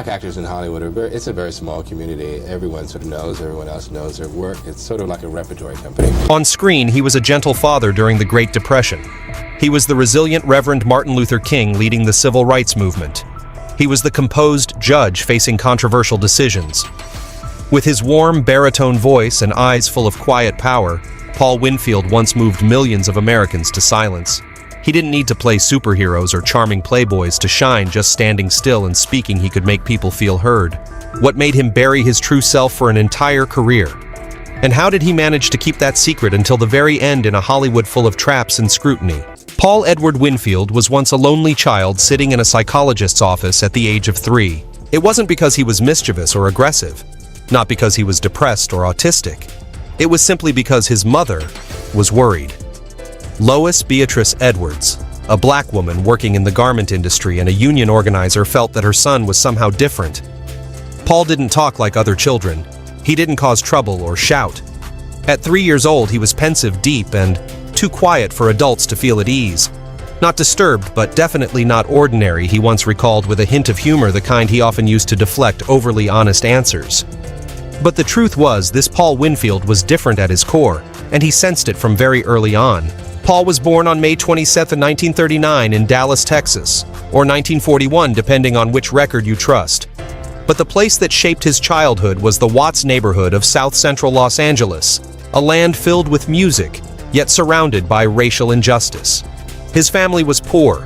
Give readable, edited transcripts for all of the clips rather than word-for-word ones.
Black actors in Hollywood it's a very small community. Everyone sort of knows, everyone else knows their work. It's sort of like a repertory company. On screen, he was a gentle father during the Great Depression. He was the resilient Reverend Martin Luther King leading the civil rights movement. He was the composed judge facing controversial decisions. With his warm, baritone voice and eyes full of quiet power, Paul Winfield once moved millions of Americans to silence. He didn't need to play superheroes or charming playboys to shine. Just standing still and speaking, he could make people feel heard. What made him bury his true self for an entire career? And how did he manage to keep that secret until the very end in a Hollywood full of traps and scrutiny? Paul Edward Winfield was once a lonely child sitting in a psychologist's office at the age of 3. It wasn't because he was mischievous or aggressive, not because he was depressed or autistic. It was simply because his mother was worried. Lois Beatrice Edwards, a black woman working in the garment industry and a union organizer, felt that her son was somehow different. Paul didn't talk like other children. He didn't cause trouble or shout. At 3 years old, he was pensive, deep, and too quiet for adults to feel at ease. Not disturbed, but definitely not ordinary, he once recalled with a hint of humor, the kind he often used to deflect overly honest answers. But the truth was, this Paul Winfield was different at his core, and he sensed it from very early on. Paul was born on May 27, 1939 in Dallas, Texas, or 1941 depending on which record you trust. But the place that shaped his childhood was the Watts neighborhood of South Central Los Angeles, a land filled with music, yet surrounded by racial injustice. His family was poor.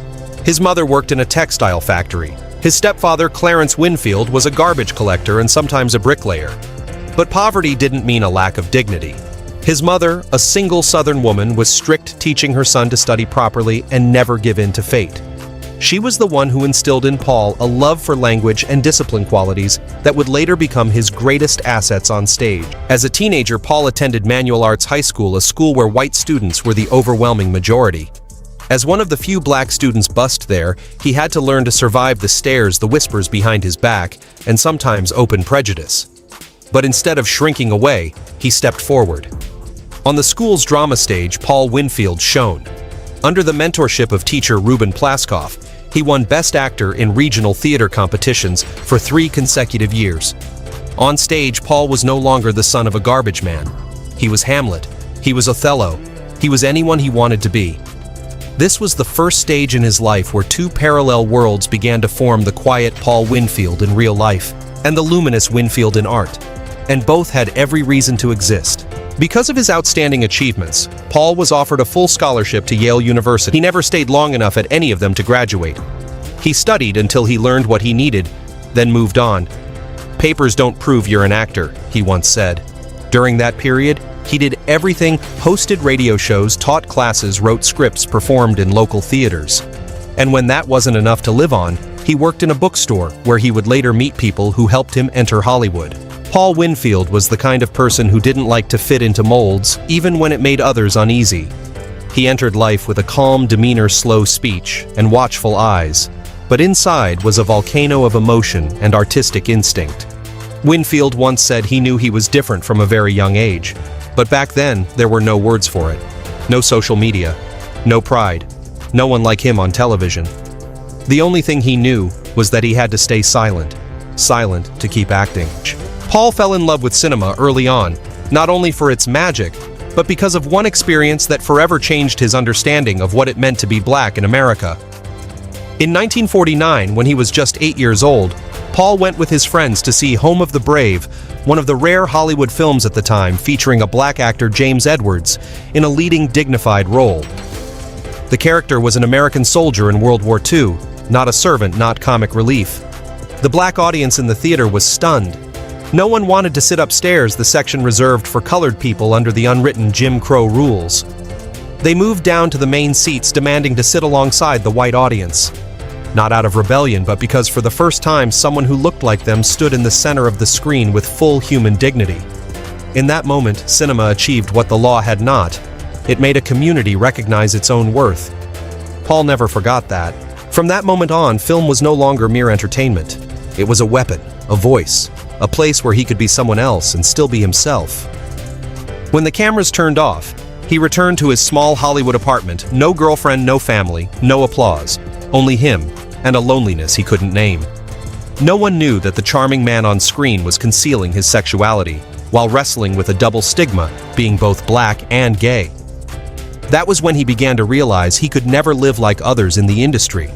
His mother worked in a textile factory. His stepfather, Clarence Winfield, was a garbage collector and sometimes a bricklayer. But poverty didn't mean a lack of dignity. His mother, a single Southern woman, was strict, teaching her son to study properly and never give in to fate. She was the one who instilled in Paul a love for language and discipline qualities that would later become his greatest assets on stage. As a teenager, Paul attended Manual Arts High School, a school where white students were the overwhelming majority. As one of the few black students bused there, he had to learn to survive the stares, the whispers behind his back, and sometimes open prejudice. But instead of shrinking away, he stepped forward. On the school's drama stage, Paul Winfield shone. Under the mentorship of teacher Ruben Plaskoff, he won Best Actor in regional theater competitions for 3 consecutive years. On stage, Paul was no longer the son of a garbage man. He was Hamlet. He was Othello. He was anyone he wanted to be. This was the first stage in his life where 2 parallel worlds began to form: the quiet Paul Winfield in real life and the luminous Winfield in art. And both had every reason to exist. Because of his outstanding achievements, Paul was offered a full scholarship to Yale University. He never stayed long enough at any of them to graduate. He studied until he learned what he needed, then moved on. "Papers don't prove you're an actor," he once said. During that period, he did everything: hosted radio shows, taught classes, wrote scripts, performed in local theaters. And when that wasn't enough to live on, he worked in a bookstore where he would later meet people who helped him enter Hollywood. Paul Winfield was the kind of person who didn't like to fit into molds, even when it made others uneasy. He entered life with a calm demeanor, slow speech, and watchful eyes, but inside was a volcano of emotion and artistic instinct. Winfield once said he knew he was different from a very young age, but back then there were no words for it. No social media, no pride, no one like him on television. The only thing he knew was that he had to stay silent to keep acting. Paul fell in love with cinema early on, not only for its magic, but because of one experience that forever changed his understanding of what it meant to be black in America. In 1949, when he was just 8 years old, Paul went with his friends to see Home of the Brave, one of the rare Hollywood films at the time featuring a black actor, James Edwards, in a leading, dignified role. The character was an American soldier in World War II, not a servant, not comic relief. The black audience in the theater was stunned. No one wanted to sit upstairs, the section reserved for colored people under the unwritten Jim Crow rules. They moved down to the main seats, demanding to sit alongside the white audience. Not out of rebellion, but because for the first time someone who looked like them stood in the center of the screen with full human dignity. In that moment, cinema achieved what the law had not. It made a community recognize its own worth. Paul never forgot that. From that moment on, film was no longer mere entertainment. It was a weapon, a voice, a place where he could be someone else and still be himself. When the cameras turned off, he returned to his small Hollywood apartment. No girlfriend, no family, no applause, only him and a loneliness he couldn't name. No one knew that the charming man on screen was concealing his sexuality, while wrestling with a double stigma, being both black and gay. That was when he began to realize he could never live like others in the industry.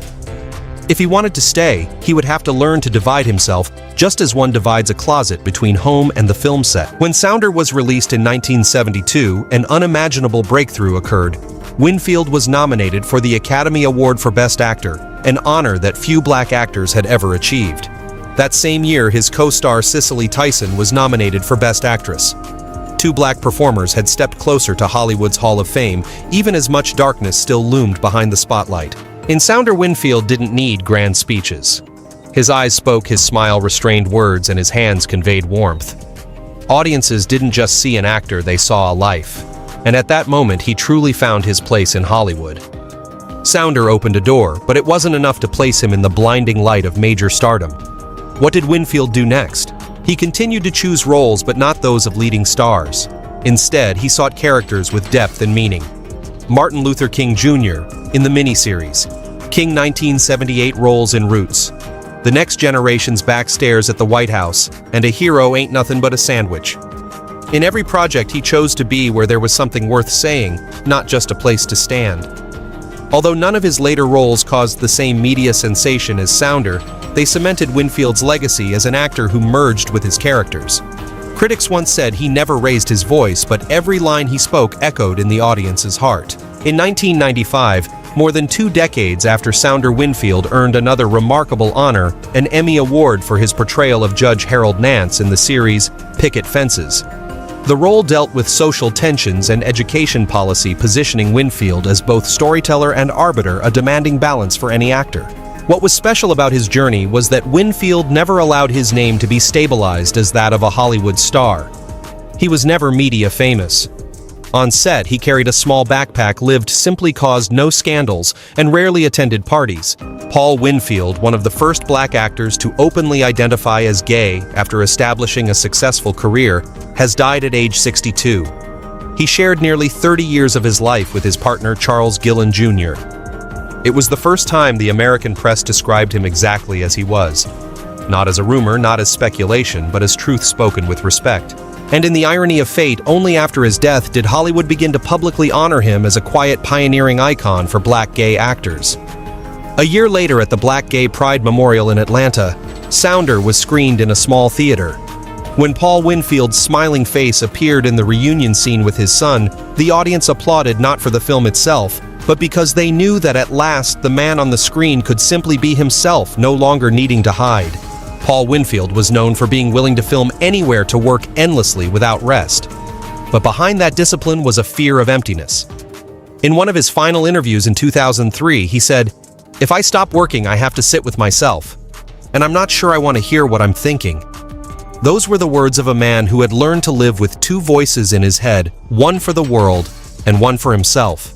If he wanted to stay, he would have to learn to divide himself, just as one divides a closet between home and the film set. When Sounder was released in 1972, an unimaginable breakthrough occurred. Winfield was nominated for the Academy Award for Best Actor, an honor that few black actors had ever achieved. That same year, his co-star Cicely Tyson was nominated for Best Actress. Two black performers had stepped closer to Hollywood's Hall of Fame, even as much darkness still loomed behind the spotlight. In Sounder, Winfield didn't need grand speeches. His eyes spoke, his smile restrained words, and his hands conveyed warmth. Audiences didn't just see an actor, they saw a life. And at that moment, he truly found his place in Hollywood. Sounder opened a door, but it wasn't enough to place him in the blinding light of major stardom. What did Winfield do next? He continued to choose roles, but not those of leading stars. Instead, he sought characters with depth and meaning. Martin Luther King Jr. in the miniseries, King 1978 roles in Roots, The Next Generation's Backstairs at the White House, and A Hero Ain't Nothing But a Sandwich. In every project, he chose to be where there was something worth saying, not just a place to stand. Although none of his later roles caused the same media sensation as Sounder, they cemented Winfield's legacy as an actor who merged with his characters. Critics once said he never raised his voice, but every line he spoke echoed in the audience's heart. In 1995, more than 2 decades after Sounder, Winfield earned another remarkable honor, an Emmy Award for his portrayal of Judge Harold Nance in the series Picket Fences. The role dealt with social tensions and education policy, positioning Winfield as both storyteller and arbiter, a demanding balance for any actor. What was special about his journey was that Winfield never allowed his name to be stabilized as that of a Hollywood star. He was never media famous. On set, he carried a small backpack, lived simply, caused no scandals, and rarely attended parties. Paul Winfield, one of the first black actors to openly identify as gay after establishing a successful career, has died at age 62. He shared nearly 30 years of his life with his partner Charles Gillen Jr. It was the first time the American press described him exactly as he was. Not as a rumor, not as speculation, but as truth spoken with respect. And in the irony of fate, only after his death did Hollywood begin to publicly honor him as a quiet, pioneering icon for black gay actors. A year later, at the Black Gay Pride Memorial in Atlanta, Sounder was screened in a small theater. When Paul Winfield's smiling face appeared in the reunion scene with his son, the audience applauded not for the film itself, but because they knew that at last the man on the screen could simply be himself, no longer needing to hide. Paul Winfield was known for being willing to film anywhere, to work endlessly without rest. But behind that discipline was a fear of emptiness. In one of his final interviews in 2003, he said, "If I stop working, I have to sit with myself. And I'm not sure I want to hear what I'm thinking." Those were the words of a man who had learned to live with 2 voices in his head, one for the world and one for himself.